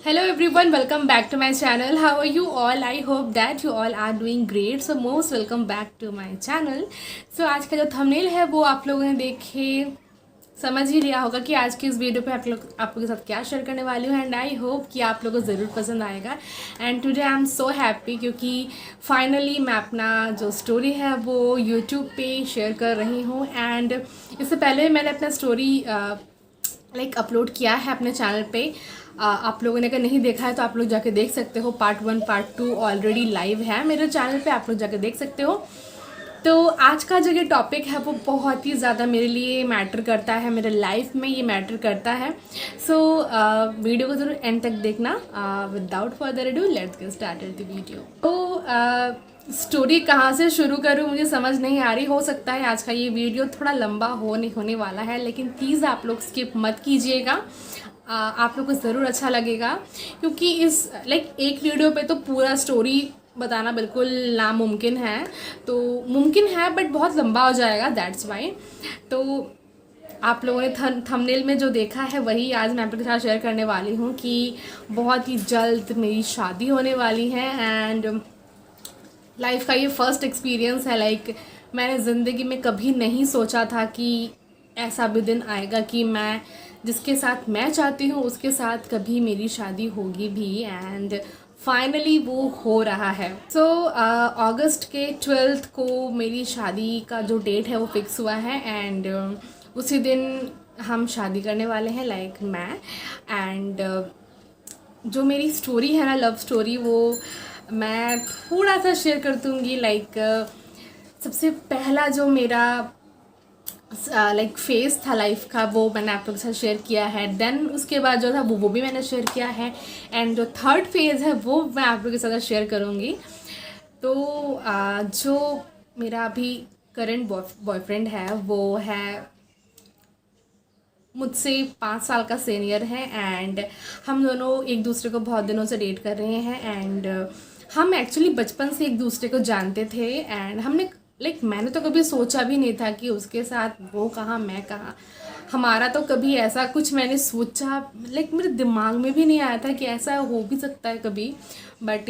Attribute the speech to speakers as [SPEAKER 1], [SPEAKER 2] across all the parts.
[SPEAKER 1] Hello everyone, welcome back to my channel. How are you all? I hope that you all are doing great. So most welcome back to my channel. So आज का जो thumbnail है वो आप लोगों ने देखे समझ ही लिया होगा कि आज की इस वीडियो पे आप लोगों के साथ क्या शेयर करने वाली हूँ एंड आई होप कि आप लोगों को ज़रूर पसंद आएगा। And today I am so happy क्योंकि फाइनली मैं अपना जो स्टोरी है वो यूट्यूब पे शेयर कर रही हूँ। एंड इससे पहले मैंने अपना स्टोरी अपलोड किया है अपने चैनल पे। आप लोगों ने अगर नहीं देखा है तो आप लोग जाके देख सकते हो। पार्ट 1 पार्ट 2 ऑलरेडी लाइव है मेरे चैनल पे, आप लोग जाके देख सकते हो। तो आज का जो ये टॉपिक है वो बहुत ही ज़्यादा मेरे लिए मैटर करता है, मेरे लाइफ में ये मैटर करता है। सो वीडियो को ज़रूर एंड तक देखना। Without further ado let's get started the video. तो स्टोरी कहाँ से शुरू करूँ मुझे समझ नहीं आ रही। हो सकता है आज का ये वीडियो थोड़ा लंबा होने वाला है, लेकिन प्लीज़ आप लोग स्किप मत कीजिएगा। आप लोग को ज़रूर अच्छा लगेगा क्योंकि इस एक वीडियो पे तो पूरा स्टोरी बताना बिल्कुल नामुमकिन है। तो मुमकिन है बट बहुत लंबा हो जाएगा, दैट्स वाई। तो आप लोगों ने थंबनेल में जो देखा है वही आज मैं आपके साथ शेयर करने वाली हूँ कि बहुत ही जल्द मेरी शादी होने वाली है। एंड लाइफ का ये फर्स्ट एक्सपीरियंस है। मैंने ज़िंदगी में कभी नहीं सोचा था कि ऐसा भी दिन आएगा कि मैं जिसके साथ मैं चाहती हूँ उसके साथ कभी मेरी शादी होगी भी। एंड फाइनली वो हो रहा है। सो अगस्त के 12 को मेरी शादी का जो डेट है वो फिक्स हुआ है। एंड उसी दिन हम शादी करने वाले हैं, मैं। एंड जो मेरी स्टोरी है ना, लव स्टोरी, वो मैं थोड़ा सा शेयर कर दूँगी। सबसे पहला जो मेरा फेज़ था लाइफ का वो मैंने आप लोगों के साथ शेयर किया है। देन उसके बाद जो था वो भी मैंने शेयर किया है। एंड जो थर्ड फेज़ है वो मैं आप लोगों के साथ शेयर करूँगी। तो जो मेरा अभी करंट बॉयफ्रेंड है वो है मुझसे 5 साल का सीनियर है। एंड हम दोनों एक दूसरे को बहुत दिनों से डेट कर रहे हैं। एंड हम एक्चुअली बचपन से एक दूसरे को जानते थे। एंड हमने मैंने तो कभी सोचा भी नहीं था कि उसके साथ वो कहाँ मैं कहाँ। हमारा तो कभी ऐसा कुछ मैंने सोचा मेरे दिमाग में भी नहीं आया था कि ऐसा हो भी सकता है कभी। बट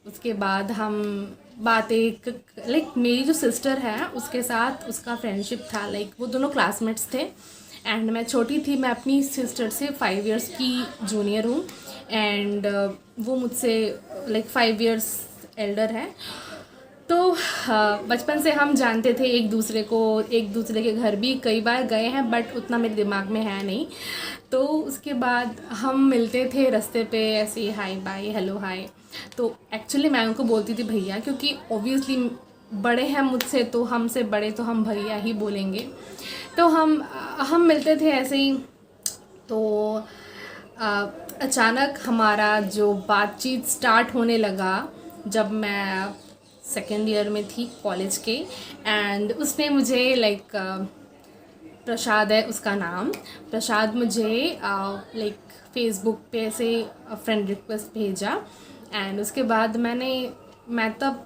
[SPEAKER 1] उसके बाद हम बातें मेरी जो सिस्टर है उसके साथ उसका फ्रेंडशिप था। वो दोनों क्लासमेट्स थे। एंड मैं छोटी थी, मैं अपनी सिस्टर से 5 इयर्स की जूनियर हूँ। एंड वो मुझसे 5 इयर्स एल्डर है। तो बचपन से हम जानते थे एक दूसरे को, एक दूसरे के घर भी कई बार गए हैं बट उतना मेरे दिमाग में है नहीं। तो उसके बाद हम मिलते थे रास्ते पे ऐसे ही, हाय बाय हेलो हाय। तो एक्चुअली मैं उनको बोलती थी भैया, क्योंकि ऑब्वियसली बड़े हैं मुझसे तो हमसे बड़े तो हम भैया ही बोलेंगे। तो हम मिलते थे ऐसे ही। तो अचानक हमारा जो बातचीत स्टार्ट होने लगा जब मैं सेकेंड ईयर में थी कॉलेज के। एंड उसने मुझे प्रसाद है उसका नाम, प्रसाद मुझे फेसबुक पे ऐसे फ्रेंड रिक्वेस्ट भेजा। एंड उसके बाद मैं तब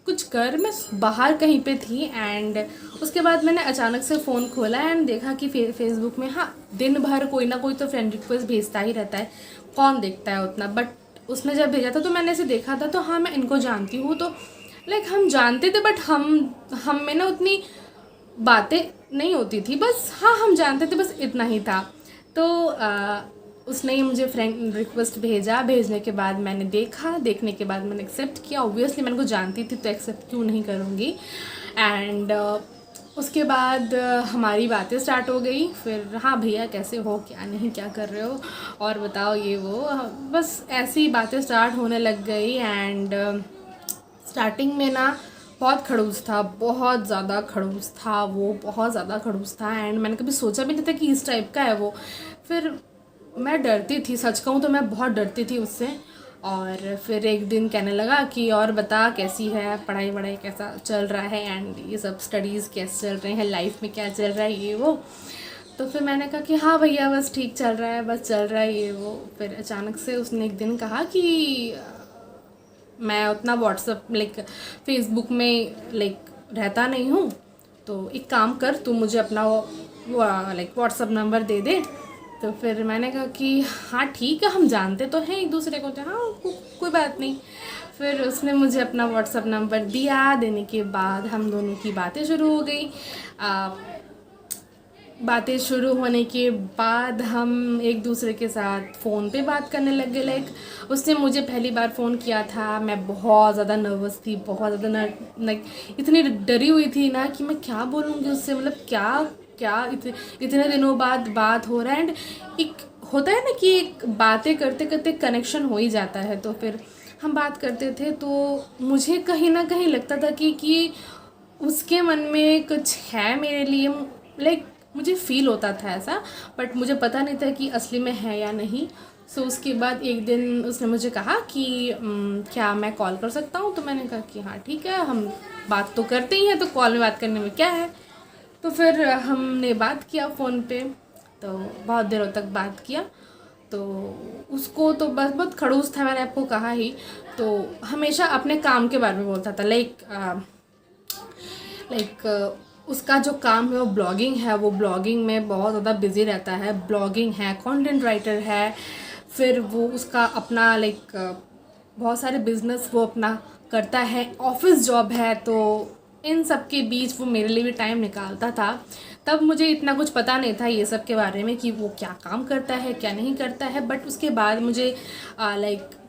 [SPEAKER 1] कुछ कर मैं बाहर कहीं पे थी। एंड उसके बाद मैंने अचानक से फ़ोन खोला एंड देखा कि फेसबुक में हाँ दिन भर कोई ना कोई तो फ्रेंड रिक्वेस्ट भेजता ही रहता है, कौन देखता है उतना। बट उसने जब भेजा था तो मैंने ऐसे देखा था तो हाँ मैं इनको जानती हूँ। तो हम जानते थे बट हम में ना उतनी बातें नहीं होती थी, बस हाँ हम जानते थे, बस इतना ही था। तो उसने ही मुझे फ्रेंड रिक्वेस्ट भेजा। भेजने के बाद मैंने देखा, देखने के बाद मैंने एक्सेप्ट किया। ऑब्वियसली मैंने को जानती थी तो एक्सेप्ट क्यों नहीं करूँगी। एंड उसके बाद हमारी बातें स्टार्ट हो गई। फिर हाँ भैया कैसे हो, क्या नहीं, क्या कर रहे हो और बताओ ये वो, बस ऐसी बातें स्टार्ट होने लग गई। एंड स्टार्टिंग में ना बहुत खड़ूस था, बहुत ज़्यादा खड़ूस था वो, बहुत ज़्यादा खड़ूस था। एंड मैंने कभी सोचा भी नहीं था कि इस टाइप का है वो। फिर मैं डरती थी, सच कहूँ तो मैं बहुत डरती थी उससे। और फिर एक दिन कहने लगा कि और बता कैसी है, पढ़ाई वढ़ाई कैसा चल रहा है एंड ये सब स्टडीज़ कैसे चल रहे हैं, लाइफ में क्या चल रहा है ये वो। तो फिर मैंने कहा कि हाँ भैया बस ठीक चल रहा है, बस चल रहा है ये वो। फिर अचानक से उसने एक दिन कहा कि मैं उतना व्हाट्सअप फेसबुक में रहता नहीं हूँ, तो एक काम कर तू मुझे अपना व्हाट्सअप नंबर दे दे तो फिर मैंने कहा कि हाँ ठीक है, हम जानते तो हैं एक दूसरे को, तो हाँ कोई बात नहीं। फिर उसने मुझे अपना व्हाट्सअप नंबर दिया। देने के बाद हम दोनों की बातें शुरू हो गई। बातें शुरू होने के बाद हम एक दूसरे के साथ फ़ोन पे बात करने लग गए। लाइक उसने मुझे पहली बार फ़ोन किया था, मैं बहुत ज़्यादा नर्वस थी, बहुत ज़्यादा लाइक इतनी डरी हुई थी ना कि मैं क्या बोलूँगी उससे, मतलब क्या क्या इतने दिनों बाद बात हो रहा है। एंड एक होता है ना कि एक बातें करते करते कनेक्शन हो ही जाता है। तो फिर हम बात करते थे, तो मुझे कहीं ना कहीं लगता था कि उसके मन में कुछ है मेरे लिए। लाइक मुझे फ़ील होता था ऐसा, बट मुझे पता नहीं था कि असली में है या नहीं। सो उसके बाद एक दिन उसने मुझे कहा कि क्या मैं कॉल कर सकता हूँ। तो मैंने कहा कि हाँ ठीक है, हम बात तो करते ही हैं, तो कॉल में बात करने में क्या है। तो फिर हमने बात किया फ़ोन पे, तो बहुत देरों तक बात किया। तो उसको तो बस बहुत खड़ूस था, मैंने आपको कहा ही। तो हमेशा अपने काम के बारे में बोलता था। लाइक उसका जो काम है वो ब्लॉगिंग है, वो ब्लॉगिंग में बहुत ज़्यादा बिजी रहता है। ब्लॉगिंग है, कंटेंट राइटर है, फिर वो उसका अपना बहुत सारे बिजनेस वो अपना करता है, ऑफिस जॉब है। तो इन सब के बीच वो मेरे लिए भी टाइम निकालता था। तब मुझे इतना कुछ पता नहीं था ये सब के बारे में कि वो क्या काम करता है क्या नहीं करता है। बट उसके बाद मुझे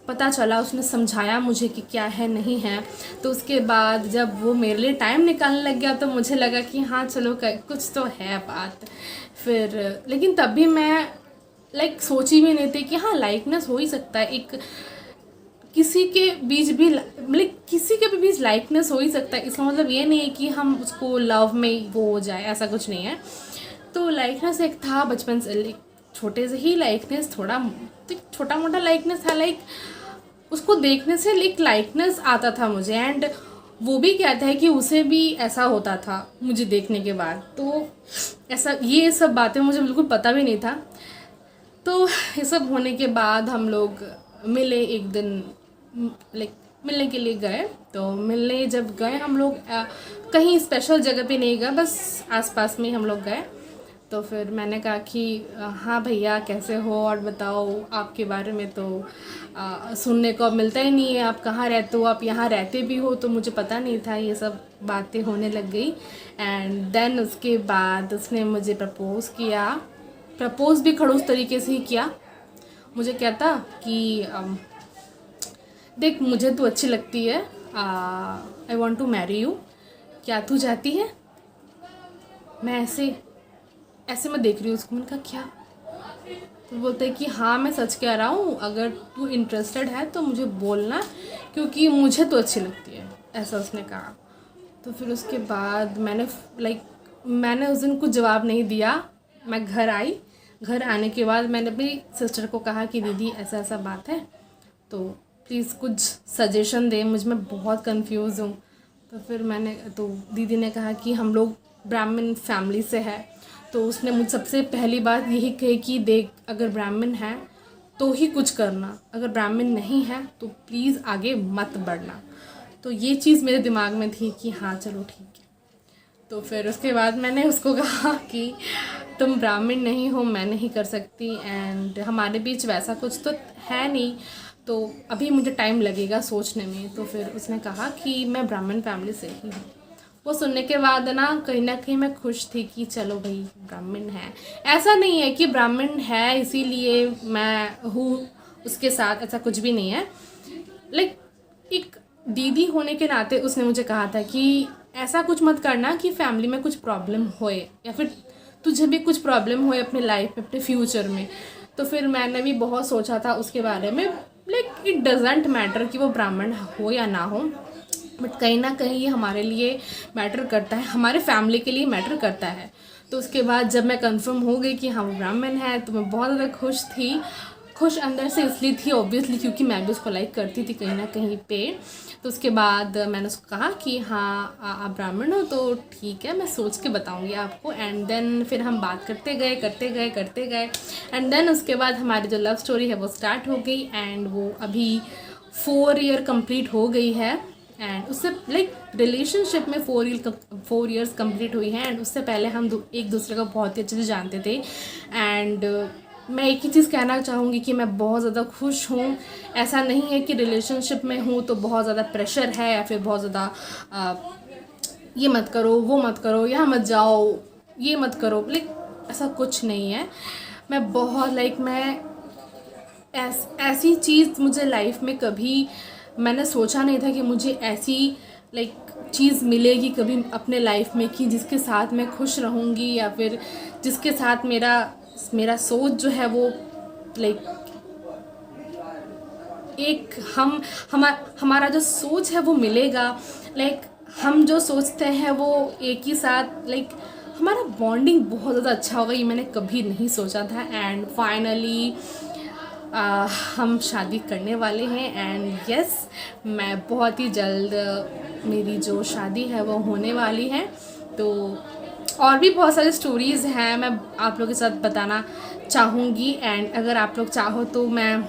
[SPEAKER 1] पता चला, उसने समझाया मुझे कि क्या है नहीं है। तो उसके बाद जब वो मेरे लिए टाइम निकालने लग गया, तो मुझे लगा कि हाँ चलो कुछ तो है बात। फिर लेकिन तब भी मैं सोची भी नहीं थी कि हाँ लाइकनेस हो ही सकता है। एक किसी के बीच भी किसी के भी बीच लाइकनेस हो ही सकता है। इसका मतलब ये नहीं है कि हम उसको लव में वो हो जाए, ऐसा कुछ नहीं है। तो लाइकनेस एक था बचपन से, छोटे से ही लाइकनेस, थोड़ा छोटा मोटा लाइकनेस था। उसको देखने से एक लाइकनेस आता था मुझे। एंड वो भी कहता है कि उसे भी ऐसा होता था मुझे देखने के बाद। तो ऐसा ये सब बातें मुझे बिल्कुल पता भी नहीं था। तो ये सब होने के बाद हम लोग मिले एक दिन, मिलने के लिए गए। तो मिलने जब गए हम लोग कहीं स्पेशल जगह पे नहीं गए, बस आसपास में ही हम लोग गए। तो फिर मैंने कहा कि हाँ भैया कैसे हो, और बताओ आपके बारे में तो सुनने को मिलता ही नहीं है, आप कहाँ रहते हो, आप यहाँ रहते भी हो, तो मुझे पता नहीं था। ये सब बातें होने लग गई। एंड देन उसके बाद उसने मुझे प्रपोज़ किया। प्रपोज़ भी खड़ूस तरीके से ही किया। मुझे कहता कि देख मुझे तू अच्छी लगती है, I want to marry you, क्या तू चाहती है। मैं ऐसे मैं देख रही हूँ उसको, मैंने कहा क्या। तो बोलते हैं कि हाँ मैं सच कह रहा हूँ, अगर तू इंटरेस्टेड है तो मुझे बोलना, क्योंकि मुझे तो अच्छी लगती है, ऐसा उसने कहा। तो फिर उसके बाद मैंने उस दिन कुछ जवाब नहीं दिया। मैं घर आई। घर आने के बाद मैंने अपनी सिस्टर को कहा कि दीदी ऐसा ऐसा बात है, तो प्लीज़ कुछ सजेशन दे, मैं बहुत कंफ्यूज हूँ। तो फिर तो दीदी ने कहा कि हम लोग ब्राह्मण फैमिली से है। तो उसने मुझ सबसे पहली बात यही कही कि देख अगर ब्राह्मण है तो ही कुछ करना, अगर ब्राह्मण नहीं है तो प्लीज़ आगे मत बढ़ना। तो ये चीज़ मेरे दिमाग में थी कि हाँ चलो ठीक है। तो फिर उसके बाद मैंने उसको कहा कि तुम ब्राह्मण नहीं हो, मैं नहीं कर सकती, एंड हमारे बीच वैसा कुछ तो है नहीं, तो अभी मुझे टाइम लगेगा सोचने में। तो फिर उसने कहा कि मैं ब्राह्मण फैमिली से ही हूँ। वो सुनने के बाद ना कहीं मैं खुश थी कि चलो भाई ब्राह्मण है। ऐसा नहीं है कि ब्राह्मण है इसीलिए मैं हूँ उसके साथ, ऐसा कुछ भी नहीं है। एक दीदी होने के नाते उसने मुझे कहा था कि ऐसा कुछ मत करना कि फैमिली में कुछ प्रॉब्लम होए, या फिर तुझे भी कुछ प्रॉब्लम होए अपने लाइफ में, अपने फ्यूचर में। तो फिर मैंने भी बहुत सोचा था उसके बारे में। इट डजेंट मैटर कि वो ब्राह्मण हो या ना हो, बट कहीं ना कहीं ये हमारे लिए मैटर करता है, हमारे फैमिली के लिए मैटर करता है। तो उसके बाद जब मैं कंफर्म हो गई कि हाँ वो ब्राह्मण है, तो मैं बहुत ज़्यादा खुश थी। खुश अंदर से इसलिए थी ऑब्वियसली क्योंकि मैं भी उसको लाइक करती थी कहीं ना कहीं पे। तो उसके बाद मैंने उसको कहा कि हाँ आप ब्राह्मण हो तो ठीक है, मैं सोच के बताऊंगी आपको। एंड देन फिर हम बात करते गए एंड देन उसके बाद हमारी जो लव स्टोरी है वो स्टार्ट हो गई। एंड वो अभी 4 ईयर कंप्लीट हो गई है। एंड उससे रिलेशनशिप में 4 ईयर्स कंप्लीट हुई है। एंड उससे पहले हम एक दूसरे को बहुत ही अच्छे से जानते थे। एंड मैं एक ही चीज़ कहना चाहूँगी कि मैं बहुत ज़्यादा खुश हूँ। ऐसा नहीं है कि रिलेशनशिप में हूँ तो बहुत ज़्यादा प्रेशर है या फिर बहुत ज़्यादा ये मत करो, वो मत करो, यहाँ मत जाओ, ये मत करो, ऐसा कुछ नहीं है। मैं बहुत मैं ऐसी चीज़ मुझे लाइफ में कभी मैंने सोचा नहीं था कि मुझे ऐसी चीज़ मिलेगी कभी अपने लाइफ में कि जिसके साथ मैं खुश रहूँगी या फिर जिसके साथ मेरा सोच जो है वो एक हमारा जो सोच है वो मिलेगा। हम जो सोचते हैं वो एक ही साथ हमारा बॉन्डिंग बहुत ज़्यादा अच्छा होगा, ये मैंने कभी नहीं सोचा था। एंड फाइनली हम शादी करने वाले हैं एंड यस, मैं बहुत ही जल्द मेरी जो शादी है वो होने वाली है। तो और भी बहुत सारी स्टोरीज़ हैं मैं आप लोगों के साथ बताना चाहूँगी। एंड अगर आप लोग चाहो तो मैं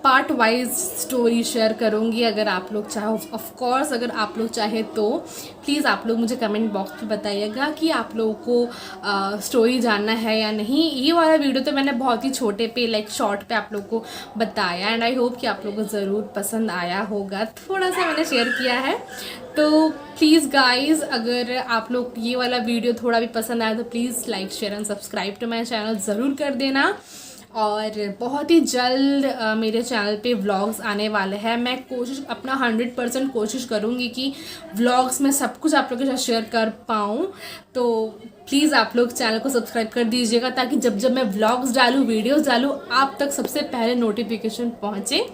[SPEAKER 1] पार्ट वाइज स्टोरी शेयर करूँगी अगर आप लोग चाहो। ऑफ कोर्स अगर आप लोग चाहे तो प्लीज़ आप लोग मुझे कमेंट बॉक्स में बताइएगा कि आप लोगों को स्टोरी जानना है या नहीं। ये वाला वीडियो तो मैंने बहुत ही छोटे पे शॉर्ट पे आप लोग को बताया एंड आई होप कि आप लोगों को ज़रूर पसंद आया होगा। थोड़ा सा मैंने शेयर किया है तो प्लीज़ गाइज़, अगर आप लोग ये वाला वीडियो थोड़ा भी पसंद आया तो please like share and subscribe to my channel ज़रूर कर देना। और बहुत ही जल्द मेरे चैनल पे व्लॉग्स आने वाले हैं। मैं अपना 100% कोशिश करूँगी कि व्लॉग्स में सब कुछ आप लोगों के साथ शेयर कर पाऊँ। तो प्लीज़ आप लोग चैनल को सब्सक्राइब कर दीजिएगा ताकि जब जब मैं व्लॉग्स डालूँ, वीडियोस डालूँ, आप तक सबसे पहले नोटिफिकेशन पहुँचे।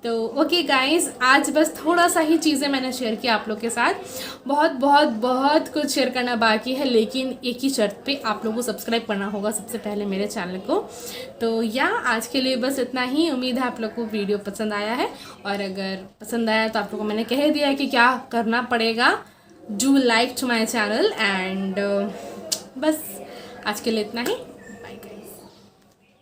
[SPEAKER 1] तो ओके गाइस, आज बस थोड़ा सा ही चीज़ें मैंने शेयर किया आप लोग के साथ। बहुत बहुत बहुत कुछ शेयर करना बाकी है, लेकिन एक ही शर्त पे आप लोगों को सब्सक्राइब करना होगा सबसे पहले मेरे चैनल को। तो आज के लिए बस इतना ही। उम्मीद है आप लोग को वीडियो पसंद आया है और अगर पसंद आया तो आप लोगों को मैंने कह दिया है कि क्या करना पड़ेगा। Do like to my channel and बस आज के लिए इतना ही।